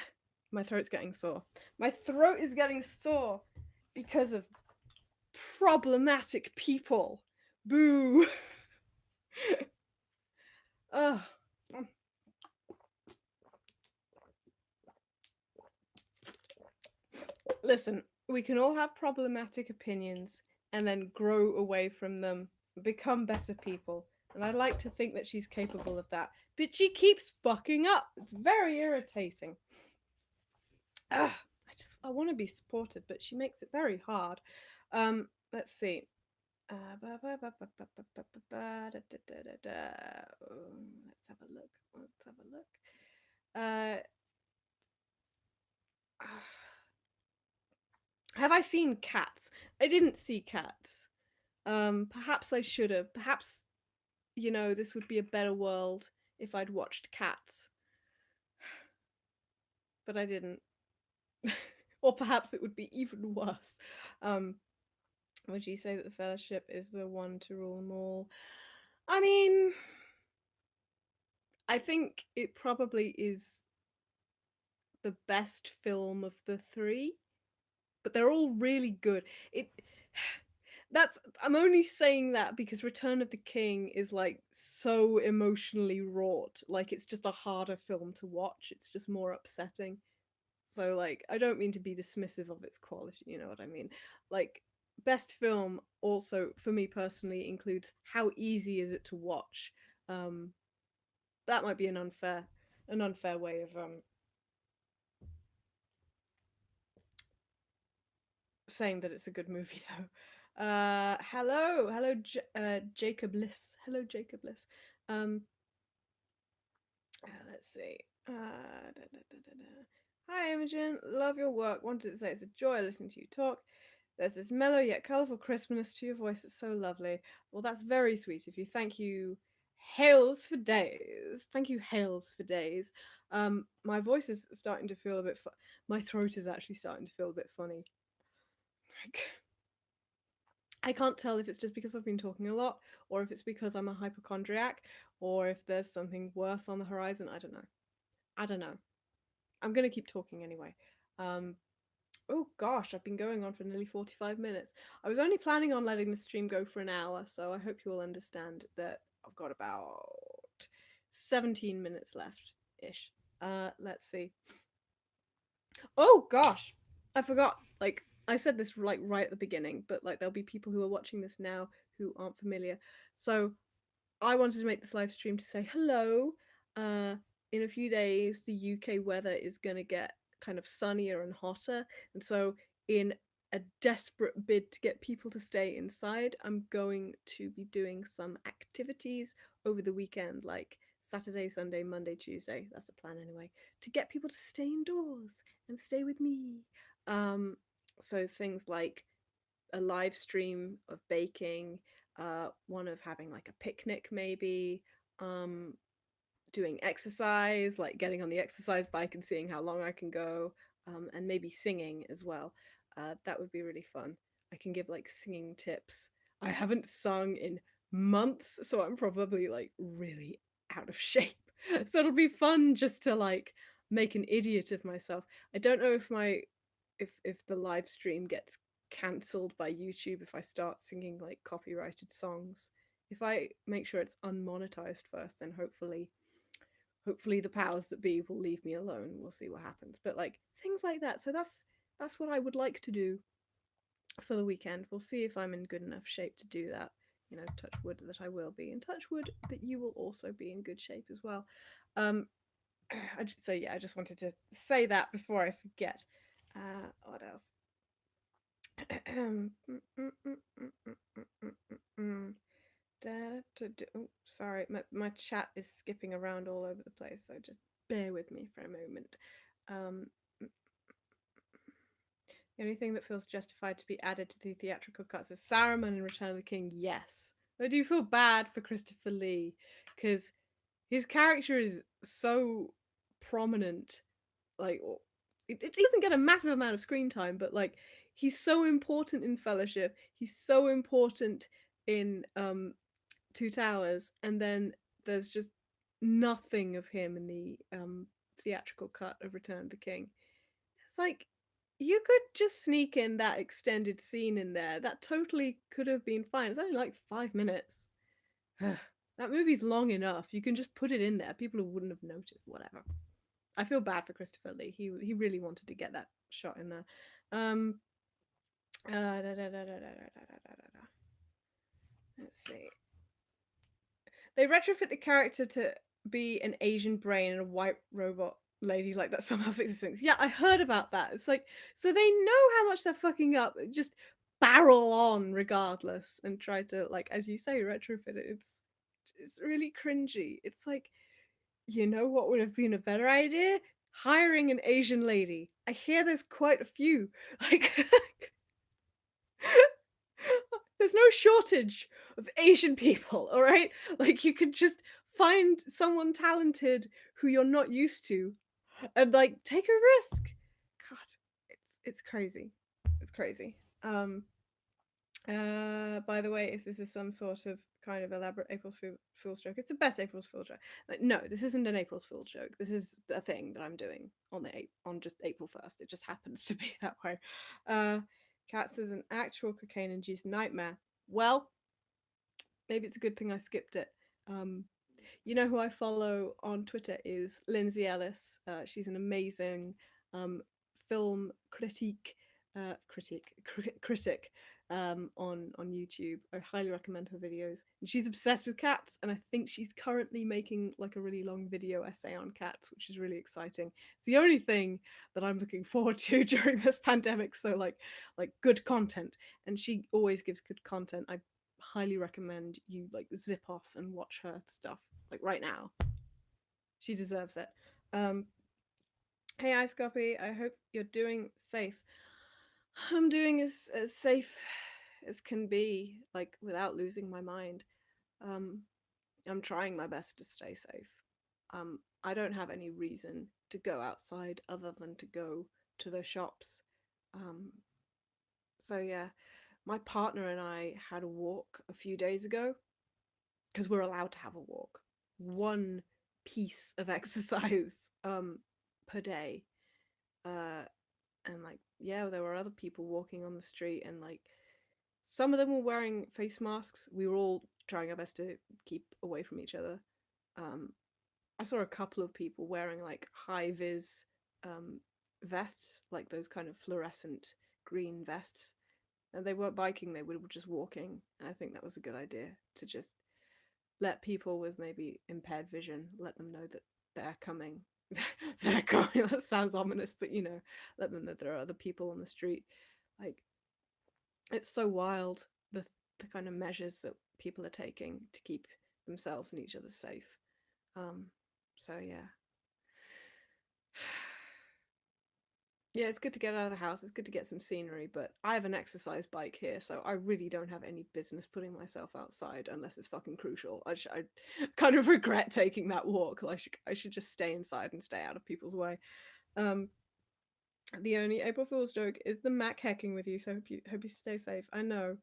my throat's getting sore. My throat is getting sore because of problematic people. Boo. Ugh. Listen, we can all have problematic opinions and then grow away from them, become better people. And I'd like to think that she's capable of that. But she keeps fucking up. It's very irritating. Ugh, I want to be supportive, but she makes it very hard. Let's see. Let's have a look. Let's have a look. Have I seen Cats? I didn't see Cats. Perhaps I should have. Perhaps, you know, this would be a better world if I'd watched Cats. But I didn't. Or perhaps it would be even worse. Would you say that the Fellowship is the one to rule them all? I mean, I think it probably is the best film of the three, but they're all really good. It that's I'm only saying that because Return of the King is like so emotionally wrought. Like it's just a harder film to watch. It's just more upsetting. So like I don't mean to be dismissive of its quality, you know what I mean? Like best film also for me personally includes how easy is it to watch. Um that might be an unfair way of saying that it's a good movie though. Hello, Jacob Liss. Hello, Jacob Liss. Um, let's see. Da, da, da, da, da. Hi, Imogen. Love your work. Wanted to say it's a joy listening to you talk. There's this mellow yet colourful crispness to your voice. It's so lovely. Well, that's very sweet of you. Thank you. Hails for days. Thank you, Hails for days. My voice is starting to feel a bit. My throat is actually starting to feel a bit funny. Like, I can't tell if it's just because I've been talking a lot, or if it's because I'm a hypochondriac, or if there's something worse on the horizon. I don't know. I don't know. I'm gonna keep talking anyway. Um, oh gosh, I've been going on for nearly 45 minutes. I was only planning on letting the stream go for an hour, so I hope you will understand that I've got about 17 minutes left ish. Let's see. Oh gosh, I forgot. Like I said this like right at the beginning, but like there'll be people who are watching this now who aren't familiar. So I wanted to make this live stream to say hello. Uh, in a few days, the UK weather is gonna get kind of sunnier and hotter, and so in a desperate bid to get people to stay inside, I'm going to be doing some activities over the weekend, like Saturday, Sunday, Monday, Tuesday. That's the plan anyway, to get people to stay indoors and stay with me. So things like a live stream of baking, one of having like a picnic maybe, um, doing exercise, like getting on the exercise bike and seeing how long I can go, and maybe singing as well. That would be really fun. I can give like singing tips. I haven't sung in months, so I'm probably like really out of shape. So it'll be fun just to like make an idiot of myself. I don't know if my if the live stream gets cancelled by YouTube if I start singing like copyrighted songs. If I make sure it's unmonetized first, then hopefully the powers that be will leave me alone. We'll see what happens. But like things like that. So that's what I would like to do for the weekend. We'll see if I'm in good enough shape to do that. You know, touch wood that I will be, and touch wood that you will also be in good shape as well. Um, so yeah, I just wanted to say that before I forget. What else? Oh, sorry, my chat is skipping around all over the place, so just bear with me for a moment. Um, the only thing that feels justified to be added to the theatrical cuts is Saruman in Return of the King. Yes, I do feel bad for Christopher Lee because his character is so prominent. Like, it doesn't get a massive amount of screen time, but like he's so important in Fellowship. He's so important in Two Towers, and then there's just nothing of him in the theatrical cut of Return of the King. It's like you could just sneak in that extended scene in there. That totally could have been fine. It's only like 5 minutes. That movie's long enough. You can just put it in there. People wouldn't have noticed. Whatever. I feel bad for Christopher Lee. He really wanted to get that shot in there. Um. Let's see. They retrofit the character to be an Asian brain and a white robot lady like that somehow fixes things. Yeah, I heard about that. It's like, so they know how much they're fucking up, just barrel on regardless and try to, like, as you say, retrofit it. It's really cringy. It's like, you know what would have been a better idea? Hiring an Asian lady. I hear there's quite a few. Like there's no shortage of Asian people, all right? Like you could just find someone talented who you're not used to and like take a risk. God, it's crazy. It's crazy. By the way, if this is some sort of kind of elaborate Fool's joke, it's the best April's Fool's joke. Like, no, this isn't an April's Fool's joke. This is a thing that I'm doing on just April 1st. It just happens to be that way. Cats is an actual cocaine-induced nightmare. Well, maybe it's a good thing I skipped it. Um, you know who I follow on Twitter is Lindsay Ellis. She's an amazing film critic on YouTube. I highly recommend her videos. And she's obsessed with cats, and I think she's currently making like a really long video essay on cats, which is really exciting. It's the only thing that I'm looking forward to during this pandemic. So like good content, and she always gives good content. I highly recommend you like zip off and watch her stuff like right now. She deserves it. Um, hey, Ice Copy. I hope you're doing safe. I'm doing as safe as can be, like without losing my mind. Um, I'm trying my best to stay safe. I don't have any reason to go outside other than to go to the shops. Um, so yeah, my partner and I had a walk a few days ago because we're allowed to have a walk. One piece of exercise per day. And like yeah, there were other people walking on the street and like some of them were wearing face masks. We were all trying our best to keep away from each other. Um I saw a couple of people wearing like high vis vests, like those kind of fluorescent green vests. And they weren't biking, they were just walking. And I think that was a good idea to just let people with maybe impaired vision, let them know that they're coming. They're coming. That sounds ominous, but you know, let them know there are other people on the street. Like, it's so wild the kind of measures that people are taking to keep themselves and each other safe. So yeah. Yeah, it's good to get out of the house. It's good to get some scenery, but I have an exercise bike here, so I really don't have any business putting myself outside unless it's fucking crucial. I kind of regret taking that walk. I should just stay inside and stay out of people's way. Um, the only April Fool's joke is the Mac hacking with you. So hope you stay safe. I know.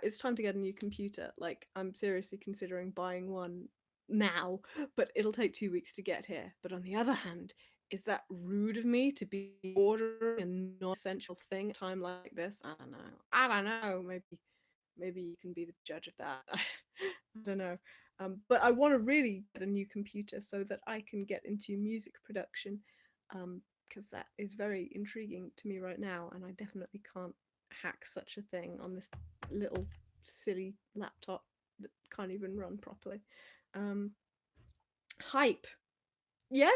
It's time to get a new computer. Like, I'm seriously considering buying one now, but it'll take 2 weeks to get here. But on the other hand, is that rude of me to be ordering a non-essential thing at a time like this? I don't know. I don't know. Maybe you can be the judge of that. I don't know. But I want to really get a new computer so that I can get into music production, because that is very intriguing to me right now, and I definitely can't hack such a thing on this little silly laptop that can't even run properly. Um, hype, yeah,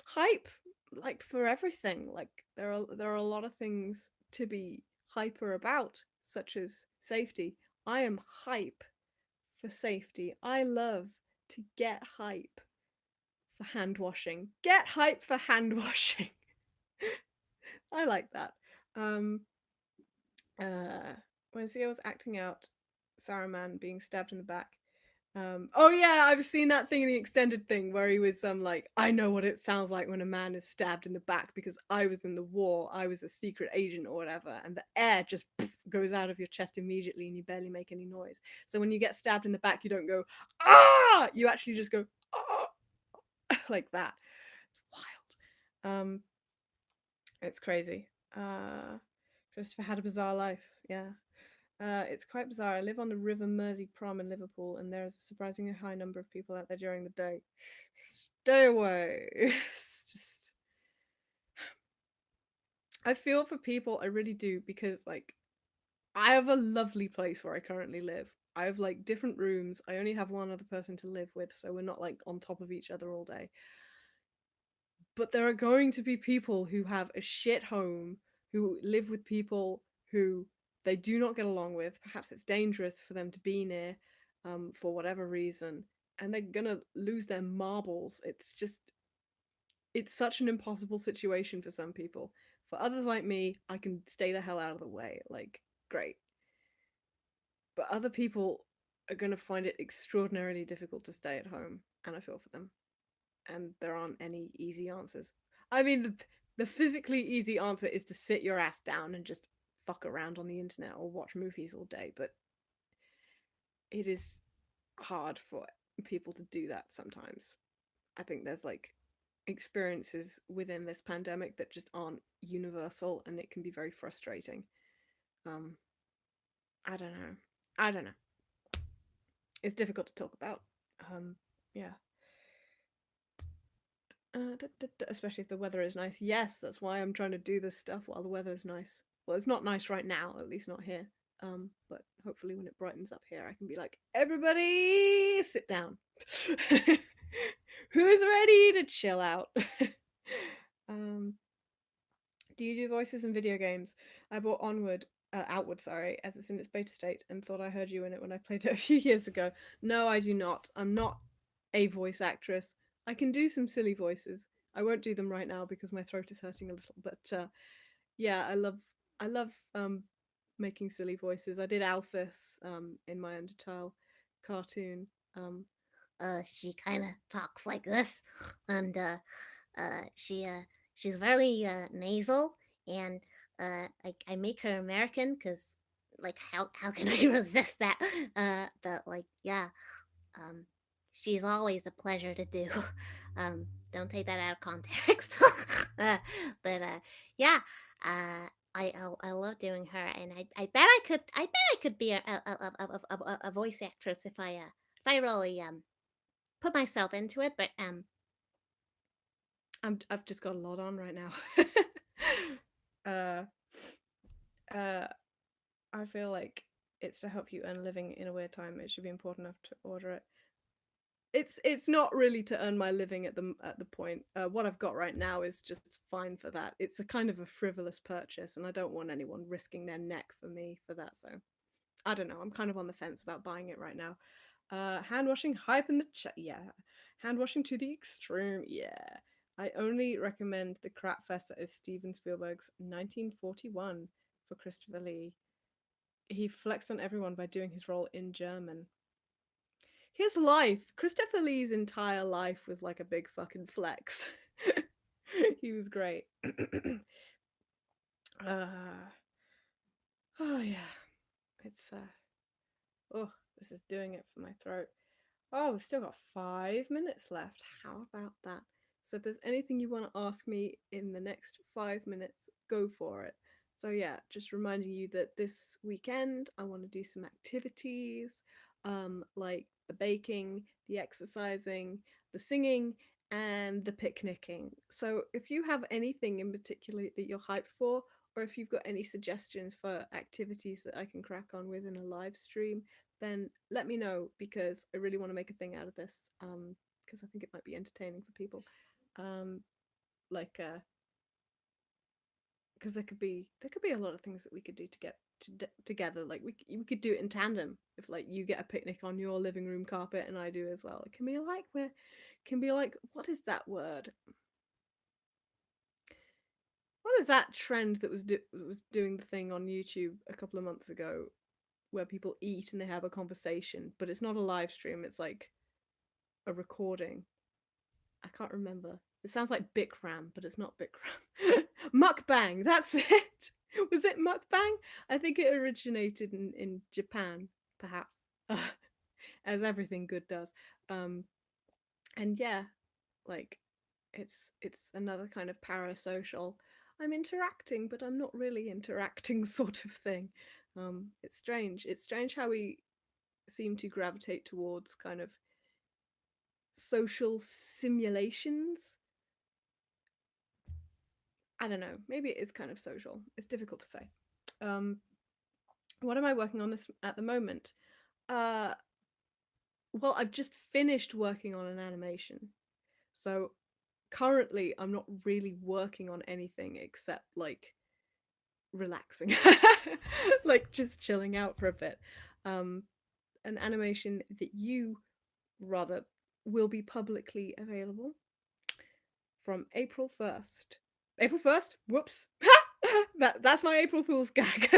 hype, like for everything. Like there are a lot of things to be hyper about, such as safety. I am hype for safety. I love to get hype for hand washing. Get hype for hand washing. I like that. Um, when Sia was acting out Saruman being stabbed in the back. Oh yeah, I've seen that thing in the extended thing where he was like, I know what it sounds like when a man is stabbed in the back because I was in the war, I was a secret agent or whatever, and the air just goes out of your chest immediately and you barely make any noise. So when you get stabbed in the back, you don't go ah, you actually just go ah, like that. It's wild. It's crazy. Christopher had a bizarre life. Yeah. It's quite bizarre. I live on the River Mersey Prom in Liverpool, and there is a surprisingly high number of people out there during the day. Stay away. It's just, I feel for people. I really do, because like I have a lovely place where I currently live. I have like different rooms. I only have one other person to live with, so we're not like on top of each other all day. But there are going to be people who have a shit home, who live with people who they do not get along with. Perhaps it's dangerous for them to be near, for whatever reason, and they're gonna lose their marbles. It's such an impossible situation for some people. For others like me, I can stay the hell out of the way. Like, great. But other people are gonna find it extraordinarily difficult to stay at home, and I feel for them. And there aren't any easy answers. I mean, the physically easy answer is to sit your ass down and just fuck around on the internet or watch movies all day, but it is hard for people to do that sometimes. I think there's like experiences within this pandemic that just aren't universal, and it can be very frustrating. Um, I don't know. I don't know. It's difficult to talk about. Yeah. Especially if the weather is nice. Yes, that's why I'm trying to do this stuff while the weather is nice. Well, it's not nice right now, at least not here. But hopefully when it brightens up here, I can be like, everybody, sit down. Who's ready to chill out? um, do you do voices in video games? I bought Outward, sorry, as it's in its beta state, and thought I heard you in it when I played it a few years ago. No, I do not. I'm not a voice actress. I can do some silly voices. I won't do them right now because my throat is hurting a little. But yeah, I love making silly voices. I did Alphys in my Undertale cartoon. Um, She kind of talks like this, and she she's very nasal, and I make her American because like how can I resist that? But like yeah, um, she's always a pleasure to do. Don't take that out of context. But yeah, I love doing her, and I bet I could be a voice actress if I really put myself into it. But I've just got a lot on right now. uh, uh, I feel like it's to help you earn a living in a weird time. It should be important enough to order it. It's not really to earn my living at the point. What I've got right now is just fine for that. It's a kind of a frivolous purchase, and I don't want anyone risking their neck for me for that. So I don't know. I'm kind of on the fence about buying it right now. Hand washing hype in the chat. Yeah, hand washing to the extreme. Yeah. I only recommend the crap fest that is Steven Spielberg's 1941 for Christopher Lee. He flexed on everyone by doing his role in German. His life, Christopher Lee's entire life was like a big fucking flex. He was great. uh, oh yeah, it's oh, this is doing it for my throat. Oh, we've still got 5 minutes left. How about that? So if there's anything you want to ask me in the next 5 minutes, go for it. So yeah, just reminding you that this weekend I want to do some activities, like the baking, the exercising, the singing, and the picnicking. So if you have anything in particular that you're hyped for, or if you've got any suggestions for activities that I can crack on with in a live stream, then let me know because I really want to make a thing out of this. Because I think it might be entertaining for people. Um, like because there could be a lot of things that we could do to get together. Like we could do it in tandem. If like you get a picnic on your living room carpet and I do as well, it can be like what is that word? What is that trend that was doing the thing on YouTube a couple of months ago where people eat and they have a conversation, but it's not a live stream. It's like a recording. I can't remember. It sounds like Bikram, but it's not Bikram. Mukbang, that's it. Was it mukbang? I think it originated in Japan, perhaps, as everything good does. Um, and yeah, like it's another kind of parasocial. I'm interacting, but I'm not really interacting sort of thing. It's strange. It's strange how we seem to gravitate towards kind of social simulations. I don't know. Maybe it is kind of social. It's difficult to say. Um, what am I working on this at the moment? Uh, well, I've just finished working on an animation, so currently I'm not really working on anything except like relaxing, like just chilling out for a bit. Um, an animation that you rather will be publicly available from April 1st. April 1st? Whoops. That's my April Fool's gag.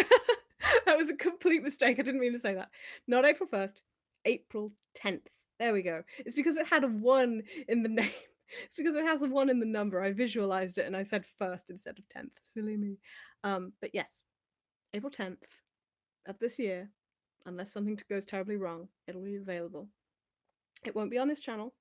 That was a complete mistake. I didn't mean to say that. Not April 1st, April 10th. There we go. It's because it had a 1 in the name. It's because it has a 1 in the number. I visualized it and I said first instead of 10th. Silly me. But yes, April 10th of this year, unless something goes terribly wrong, it'll be available. It won't be on this channel,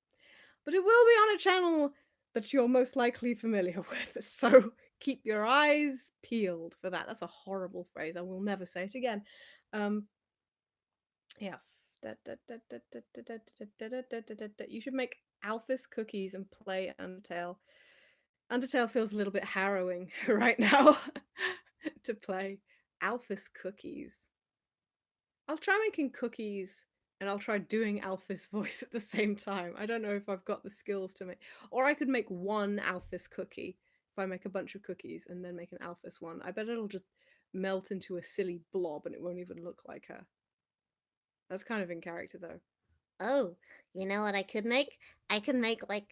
but it will be on a channel that you're most likely familiar with. So keep your eyes peeled for that. That's a horrible phrase. I will never say it again. Yes. You should make Alphys cookies and play Undertale. Undertale feels a little bit harrowing right now to play Alphys cookies. I'll try making cookies and I'll try doing Alphys voice at the same time. I don't know if I've got the skills to make, or I could make one Alphys cookie if I make a bunch of cookies and then make an Alphys one. I bet it'll just melt into a silly blob and it won't even look like her. That's kind of in character though. Oh, you know what I could make? I could make like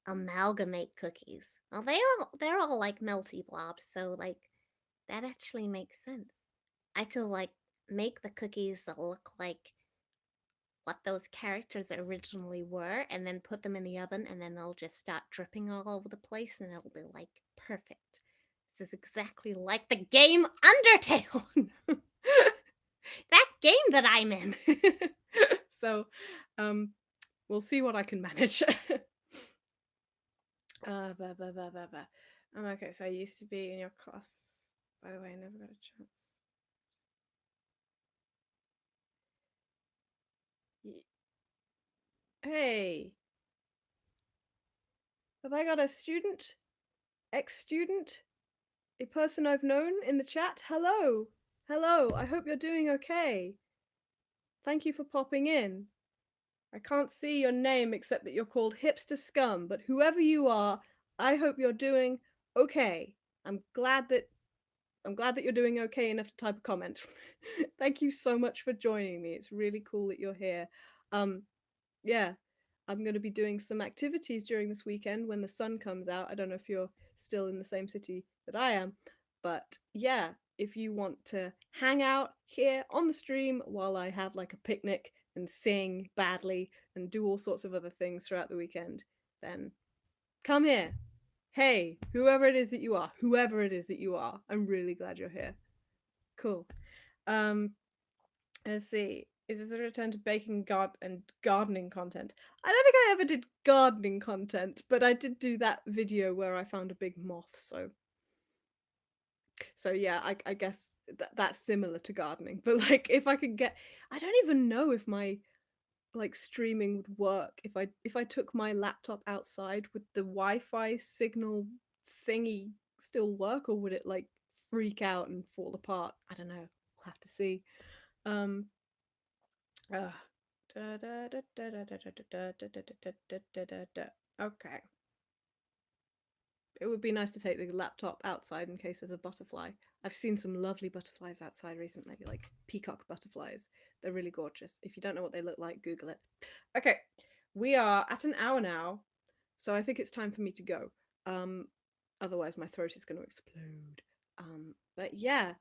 amalgamate cookies. Well, they're all like melty blobs, so like that actually makes sense. I could like make the cookies that look like what those characters originally were and then put them in the oven and then they'll just start dripping all over the place and it'll be like perfect. This is exactly like the game Undertale. That game that I'm in. So, we'll see what I can manage. Okay, so I used to be in your class. By the way, I never got a chance. Hey, have I got a student? Ex-student? A person I've known in the chat? Hello! Hello, I hope you're doing okay. Thank you for popping in. I can't see your name except that you're called Hipster Scum, but whoever you are, I hope you're doing okay. I'm glad that you're doing okay enough to type a comment. Thank you so much for joining me. It's really cool that you're here. Yeah. I'm going to be doing some activities during this weekend when the sun comes out. I don't know if you're still in the same city that I am, but yeah, if you want to hang out here on the stream while I have like a picnic and sing badly and do all sorts of other things throughout the weekend, then come here. Hey, whoever it is that you are, I'm really glad you're here. Cool. Um, let's see. Is this a return to baking and gardening content? I don't think I ever did gardening content, but I did do that video where I found a big moth. So yeah, I guess that's similar to gardening. But like, if I could get, I don't even know if my like streaming would work if I took my laptop outside. Would the Wi-Fi signal thingy still work, or would it like freak out and fall apart? I don't know. We'll have to see. Um. Okay. It would be nice to take the laptop outside in case there's a butterfly. I've seen some lovely butterflies outside recently, like peacock butterflies. They're really gorgeous. If you don't know what they look like, Google it. Okay, we are at an hour now, so I think it's time for me to go. Otherwise, my throat is going to explode. But yeah,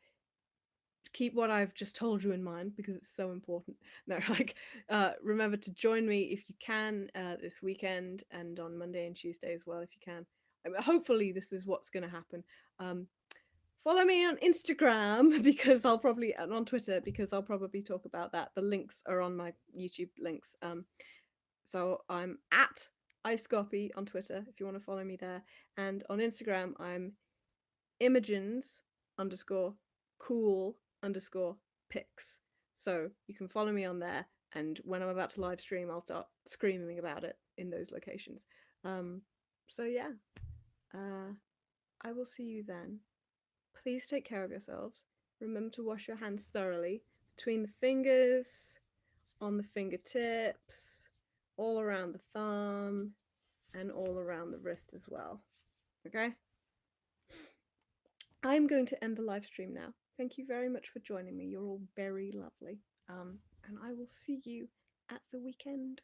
keep what I've just told you in mind because it's so important. No, like, remember to join me if you can this weekend and on Monday and Tuesday as well if you can. I mean, hopefully, this is what's going to happen. Um, Follow me on Instagram because I'll probably and on Twitter because I'll probably talk about that. The links are on my YouTube links. So I'm at iScopy on Twitter if you want to follow me there, and on Instagram I'm Imogens underscore cool underscore pics. So you can follow me on there, and when I'm about to live stream, I'll start screaming about it in those locations. Um, so yeah, uh, I will see you then. Please take care of yourselves. Remember to wash your hands thoroughly between the fingers, on the fingertips, all around the thumb, and all around the wrist as well. Okay? I'm going to end the live stream now. Thank you very much for joining me. You're all very lovely. And I will see you at the weekend.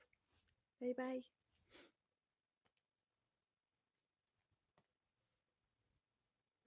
Bye bye.